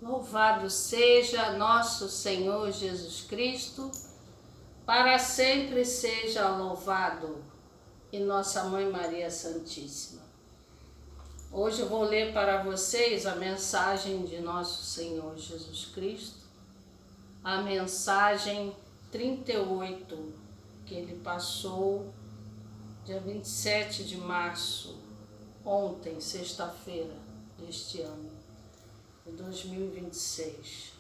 Louvado seja nosso Senhor Jesus Cristo, para sempre seja louvado, e nossa Mãe Maria Santíssima. Hoje eu vou ler para vocês a mensagem de nosso Senhor Jesus Cristo, a mensagem 38, que ele passou dia 27 de março, ontem, sexta-feira deste ano. 2026.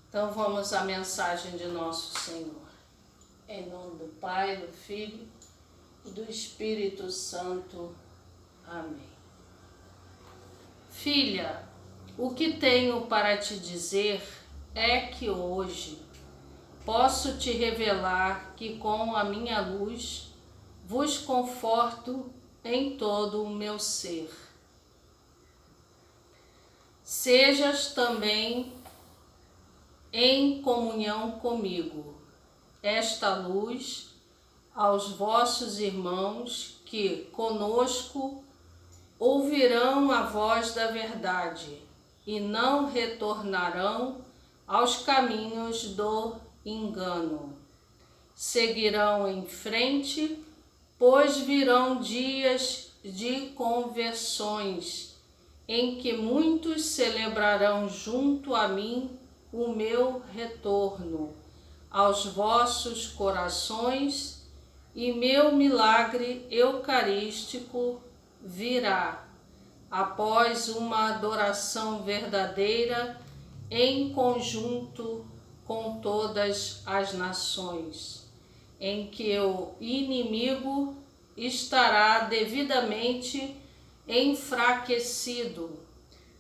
Então vamos à mensagem de nosso Senhor. Em nome do Pai, do Filho e do Espírito Santo. Amém. Filha, o que tenho para te dizer é que hoje posso te revelar que com a minha luz vos conforto em todo o meu ser. Sejas também em comunhão comigo, esta luz aos vossos irmãos que conosco ouvirão a voz da verdade e não retornarão aos caminhos do engano. Seguirão em frente, pois virão dias de conversões, em que muitos celebrarão junto a mim o meu retorno aos vossos corações, e meu milagre eucarístico virá após uma adoração verdadeira em conjunto com todas as nações, em que o inimigo estará devidamente enfraquecido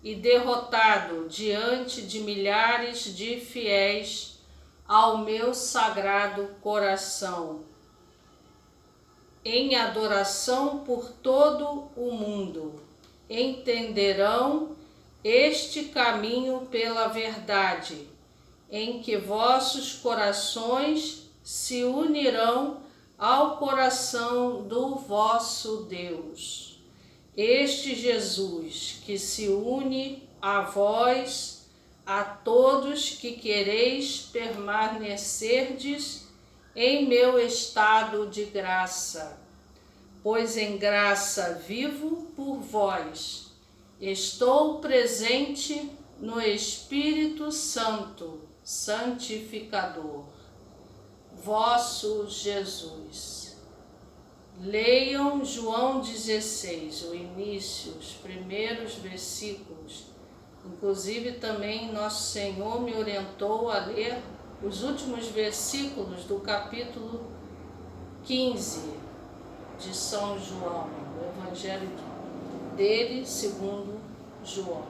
e derrotado diante de milhares de fiéis ao meu sagrado coração, em adoração por todo o mundo. Entenderão este caminho pela verdade, em que vossos corações se unirão ao coração do vosso Deus. Este Jesus que se une a vós, a todos que quereis permanecerdes em meu estado de graça, pois em graça vivo por vós. Estou presente no Espírito Santo, santificador, vosso Jesus. Leiam João 16, o início, os primeiros versículos. Inclusive também Nosso Senhor me orientou a ler os últimos versículos do capítulo 15 de São João, o Evangelho dele segundo João.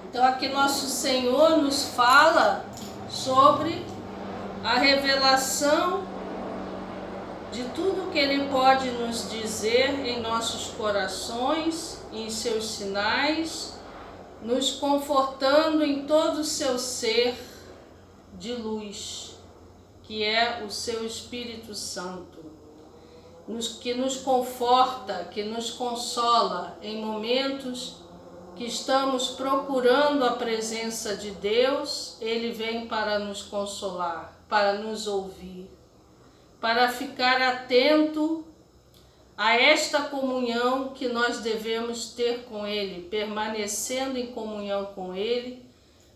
Então aqui Nosso Senhor nos fala sobre a revelação de tudo que Ele pode nos dizer em nossos corações, em seus sinais, nos confortando em todo o seu ser de luz, que é o seu Espírito Santo, que nos conforta, que nos consola em momentos que estamos procurando a presença de Deus. Ele vem para nos consolar, para nos ouvir, para ficar atento a esta comunhão que nós devemos ter com Ele. Permanecendo em comunhão com Ele,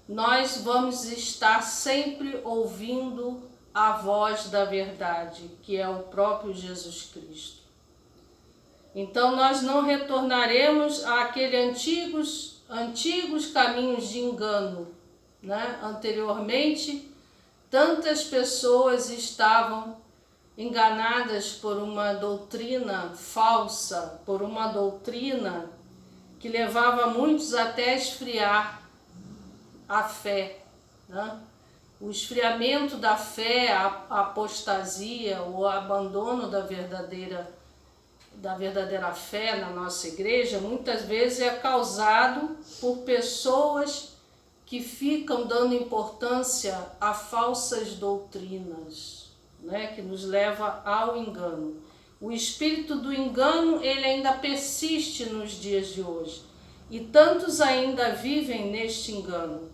nós vamos estar sempre ouvindo a voz da verdade, que é o próprio Jesus Cristo. Então nós não retornaremos àqueles antigos caminhos de engano, né? Anteriormente, tantas pessoas estavam enganadas por uma doutrina falsa, por uma doutrina que levava muitos até a esfriar a fé, né? O esfriamento da fé, a apostasia, o abandono da verdadeira fé na nossa igreja, muitas vezes é causado por pessoas que ficam dando importância a falsas doutrinas, né, que nos leva ao engano. O espírito do engano, ele ainda persiste nos dias de hoje. e tantos ainda vivem neste engano.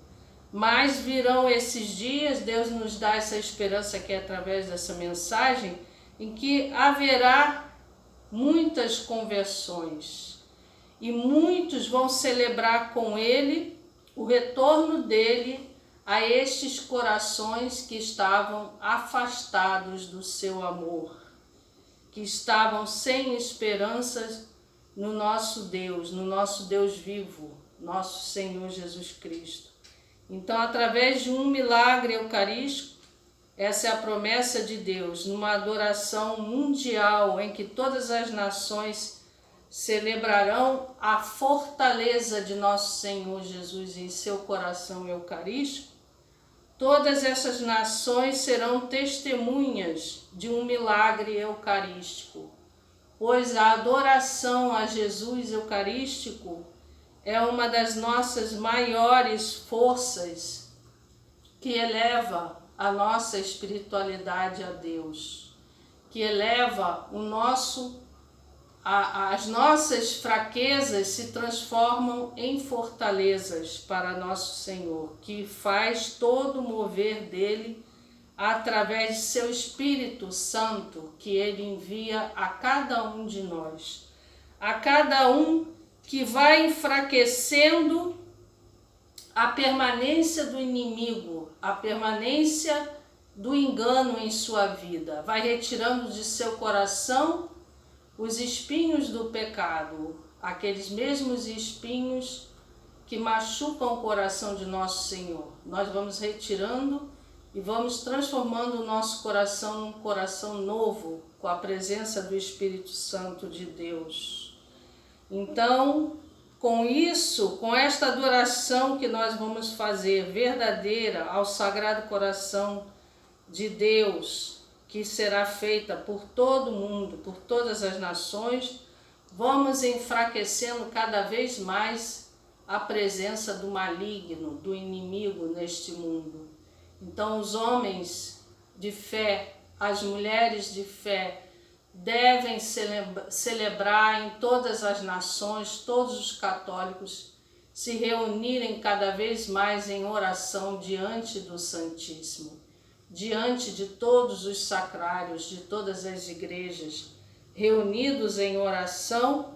Mas virão esses dias, Deus nos dá essa esperança aqui através dessa mensagem, em que haverá muitas conversões e muitos vão celebrar com Ele o retorno dele a estes corações que estavam afastados do seu amor, que estavam sem esperanças no nosso Deus vivo, nosso Senhor Jesus Cristo. Então, através de um milagre eucarístico, essa é a promessa de Deus, numa adoração mundial em que todas as nações celebrarão a fortaleza de nosso Senhor Jesus em seu coração eucarístico. Todas essas nações serão testemunhas de um milagre eucarístico, pois a adoração a Jesus eucarístico é uma das nossas maiores forças que eleva a nossa espiritualidade a Deus, que eleva as nossas fraquezas se transformam em fortalezas para nosso Senhor, que faz todo o mover dele através de seu Espírito Santo, que ele envia a cada um de nós, a cada um que vai enfraquecendo a permanência do inimigo, a permanência do engano em sua vida, vai retirando de seu coração os espinhos do pecado, aqueles mesmos espinhos que machucam o coração de nosso Senhor. Nós vamos retirando e vamos transformando o nosso coração num coração novo, com a presença do Espírito Santo de Deus. Então, com isso, com esta adoração que nós vamos fazer verdadeira ao Sagrado Coração de Deus, que será feita por todo mundo, por todas as nações, vamos enfraquecendo cada vez mais a presença do maligno, do inimigo neste mundo. Então, os homens de fé, as mulheres de fé, devem celebrar em todas as nações, todos os católicos, se reunirem cada vez mais em oração diante do Santíssimo, diante de todos os sacrários, de todas as igrejas, reunidos em oração,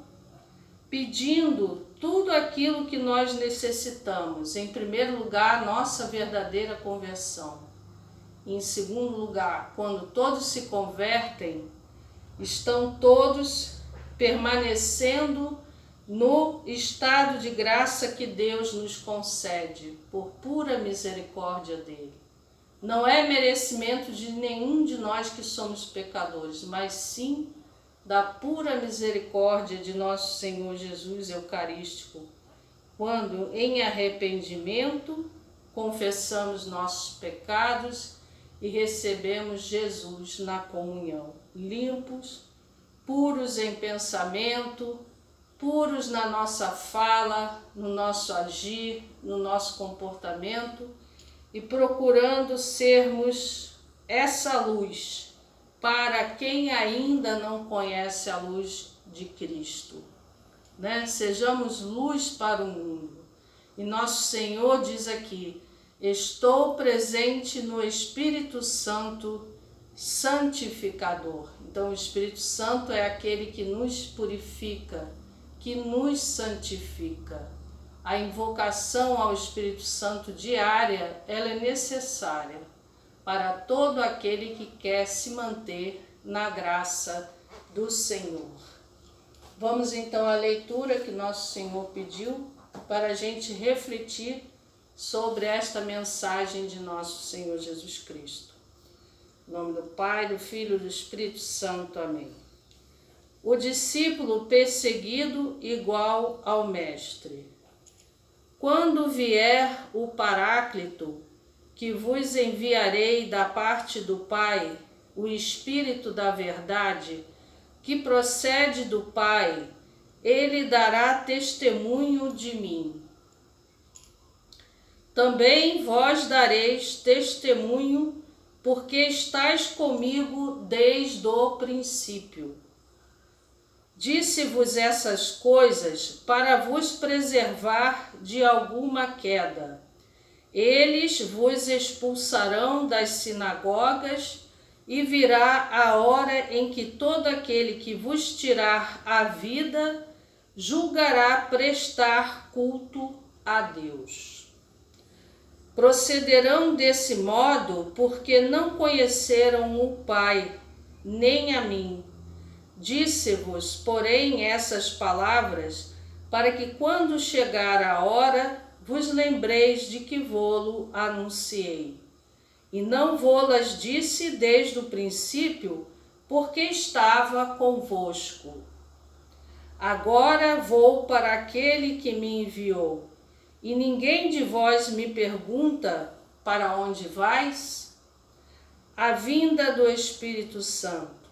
pedindo tudo aquilo que nós necessitamos. Em primeiro lugar, nossa verdadeira conversão. Em segundo lugar, quando todos se convertem, estão todos permanecendo no estado de graça que Deus nos concede, por pura misericórdia dele. Não é merecimento de nenhum de nós que somos pecadores, mas sim da pura misericórdia de nosso Senhor Jesus Eucarístico, quando em arrependimento confessamos nossos pecados e recebemos Jesus na comunhão, limpos, puros em pensamento, puros na nossa fala, no nosso agir, no nosso comportamento, e procurando sermos essa luz para quem ainda não conhece a luz de Cristo, né? Sejamos luz para o mundo. E nosso Senhor diz aqui: estou presente no Espírito Santo santificador. Então, o Espírito Santo é aquele que nos purifica, que nos santifica. A invocação ao Espírito Santo diária, ela é necessária para todo aquele que quer se manter na graça do Senhor. Vamos então à leitura que nosso Senhor pediu para a gente refletir sobre esta mensagem de nosso Senhor Jesus Cristo. Em nome do Pai, do Filho e do Espírito Santo. Amém. O discípulo perseguido igual ao Mestre. Quando vier o Paráclito, que vos enviarei da parte do Pai, o Espírito da verdade, que procede do Pai, ele dará testemunho de mim. Também vós dareis testemunho, porque estáis comigo desde o princípio. Disse-vos essas coisas para vos preservar de alguma queda. Eles vos expulsarão das sinagogas, e virá a hora em que todo aquele que vos tirar a vida julgará prestar culto a Deus. Procederão desse modo porque não conheceram o Pai, nem a mim. Disse-vos, porém, essas palavras, para que quando chegar a hora, vos lembreis de que vô-lo anunciei. E não vô-las disse desde o princípio, porque estava convosco. Agora vou para aquele que me enviou, e ninguém de vós me pergunta: para onde vais? A vinda do Espírito Santo.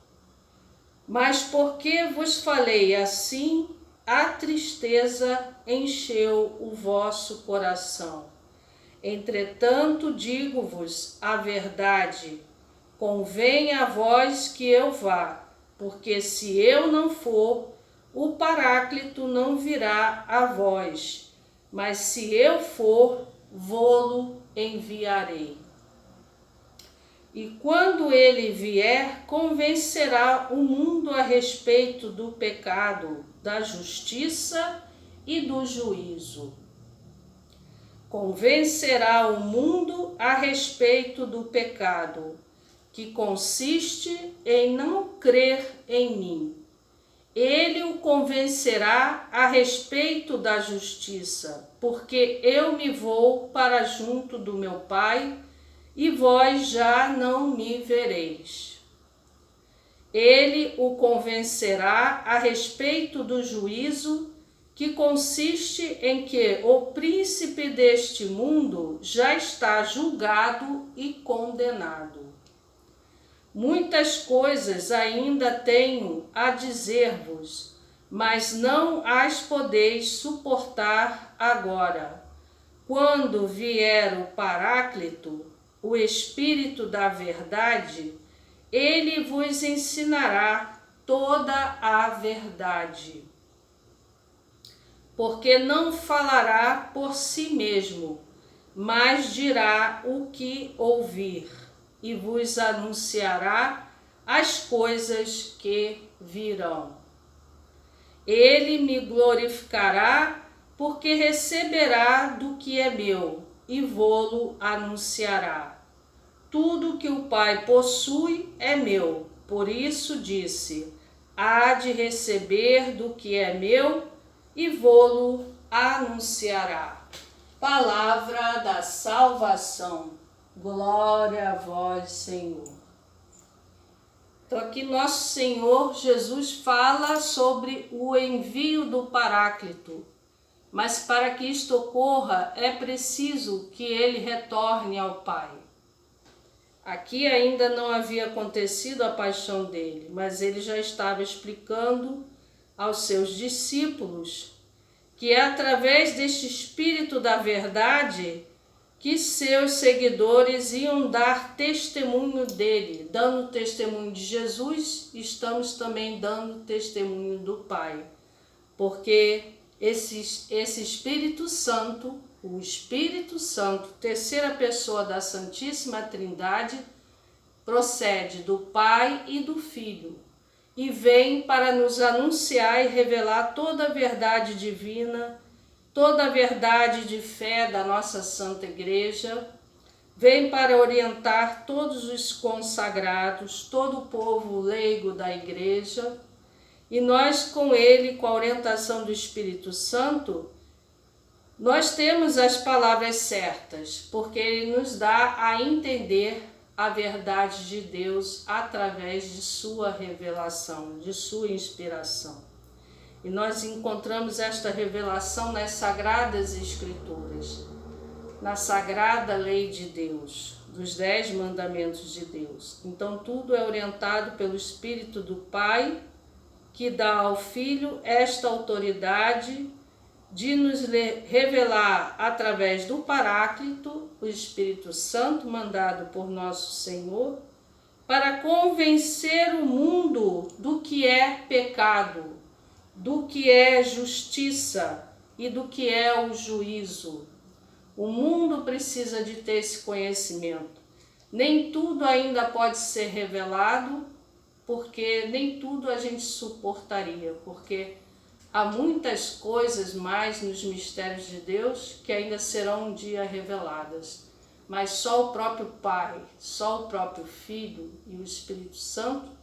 Mas porque vos falei assim, a tristeza encheu o vosso coração. Entretanto, digo-vos a verdade: convém a vós que eu vá, porque se eu não for, o Paráclito não virá a vós, mas se eu for, vô-lo enviarei. E quando ele vier, convencerá o mundo a respeito do pecado, da justiça e do juízo. Convencerá o mundo a respeito do pecado, que consiste em não crer em mim. Ele o convencerá a respeito da justiça, porque eu me vou para junto do meu Pai, e vós já não me vereis. Ele o convencerá a respeito do juízo, que consiste em que o príncipe deste mundo já está julgado e condenado. Muitas coisas ainda tenho a dizer-vos, mas não as podeis suportar agora. Quando vier o Paráclito, o Espírito da verdade, ele vos ensinará toda a verdade. Porque não falará por si mesmo, mas dirá o que ouvir, e vos anunciará as coisas que virão. Ele me glorificará, porque receberá do que é meu, e vô-lo anunciará. Tudo que o Pai possui é meu, por isso disse: há de receber do que é meu, e vô-lo anunciará. Palavra da salvação. Glória a vós, Senhor. Então aqui nosso Senhor Jesus fala sobre o envio do Paráclito. Mas para que isto ocorra, é preciso que ele retorne ao Pai. Aqui ainda não havia acontecido a paixão dele, mas ele já estava explicando aos seus discípulos que é através deste Espírito da verdade que seus seguidores iam dar testemunho dele. Dando testemunho de Jesus, estamos também dando testemunho do Pai. Porque esse Espírito Santo, o Espírito Santo, terceira pessoa da Santíssima Trindade, procede do Pai e do Filho e vem para nos anunciar e revelar toda a verdade divina, toda a verdade de fé da nossa Santa Igreja, vem para orientar todos os consagrados, todo o povo leigo da Igreja, e nós com ele, com a orientação do Espírito Santo, nós temos as palavras certas, porque ele nos dá a entender a verdade de Deus através de sua revelação, de sua inspiração. E nós encontramos esta revelação nas Sagradas Escrituras, na Sagrada Lei de Deus, dos 10 Mandamentos de Deus. Então tudo é orientado pelo Espírito do Pai, que dá ao Filho esta autoridade de nos revelar através do Paráclito, o Espírito Santo mandado por nosso Senhor, para convencer o mundo do que é pecado, do que é justiça e do que é o juízo. O mundo precisa de ter esse conhecimento. Nem tudo ainda pode ser revelado, porque nem tudo a gente suportaria, porque há muitas coisas mais nos mistérios de Deus que ainda serão um dia reveladas. Mas só o próprio Pai, só o próprio Filho e o Espírito Santo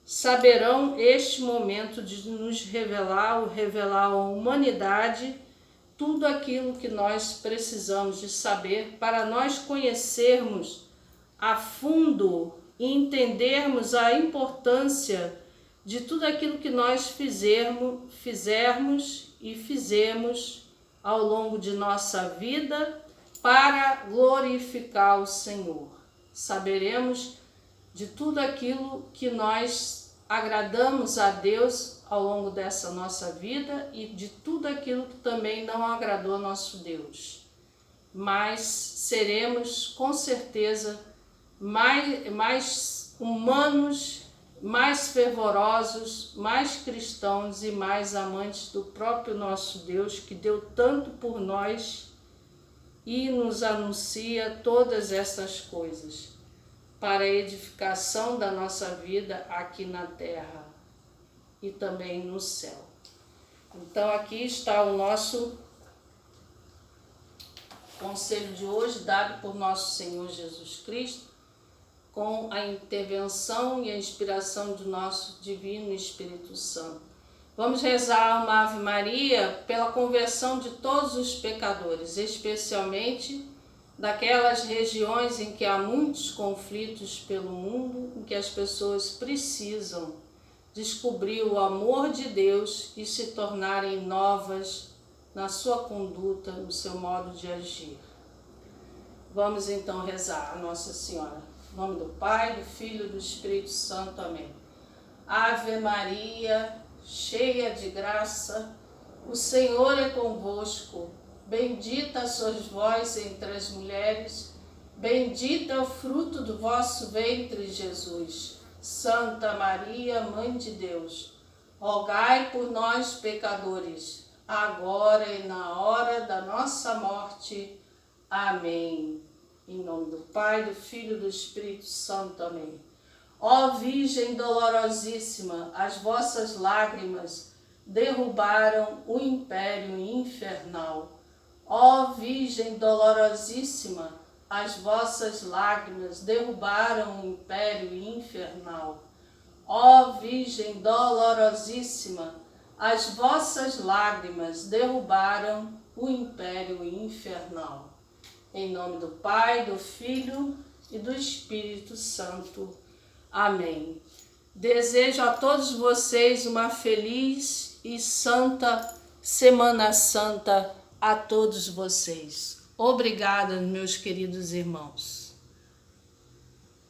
saberão este momento de nos revelar à humanidade tudo aquilo que nós precisamos de saber para nós conhecermos a fundo e entendermos a importância de tudo aquilo que nós fizermos e fizemos ao longo de nossa vida para glorificar o Senhor. Saberemos de tudo aquilo que nós agradamos a Deus ao longo dessa nossa vida e de tudo aquilo que também não agradou a nosso Deus. Mas seremos com certeza mais humanos, mais fervorosos, mais cristãos e mais amantes do próprio nosso Deus, que deu tanto por nós e nos anuncia todas essas coisas para a edificação da nossa vida aqui na terra e também no céu. Então aqui está o nosso conselho de hoje, dado por nosso Senhor Jesus Cristo, com a intervenção e a inspiração do nosso Divino Espírito Santo. Vamos rezar uma Ave Maria pela conversão de todos os pecadores, especialmente daquelas regiões em que há muitos conflitos pelo mundo, em que as pessoas precisam descobrir o amor de Deus e se tornarem novas na sua conduta, no seu modo de agir. Vamos então rezar a Nossa Senhora. Em nome do Pai, do Filho e do Espírito Santo. Amém. Ave Maria, cheia de graça, o Senhor é convosco. Bendita sois vós entre as mulheres, bendito é o fruto do vosso ventre, Jesus. Santa Maria, Mãe de Deus, rogai por nós, pecadores, agora e na hora da nossa morte. Amém. Em nome do Pai, do Filho e do Espírito Santo. Amém. Ó Virgem dolorosíssima, as vossas lágrimas derrubaram o império infernal. Ó Virgem dolorosíssima, as vossas lágrimas derrubaram o império infernal. Ó Virgem dolorosíssima, as vossas lágrimas derrubaram o império infernal. Em nome do Pai, do Filho e do Espírito Santo. Amém. Desejo a todos vocês uma feliz e santa Semana Santa a todos vocês. Obrigada, meus queridos irmãos.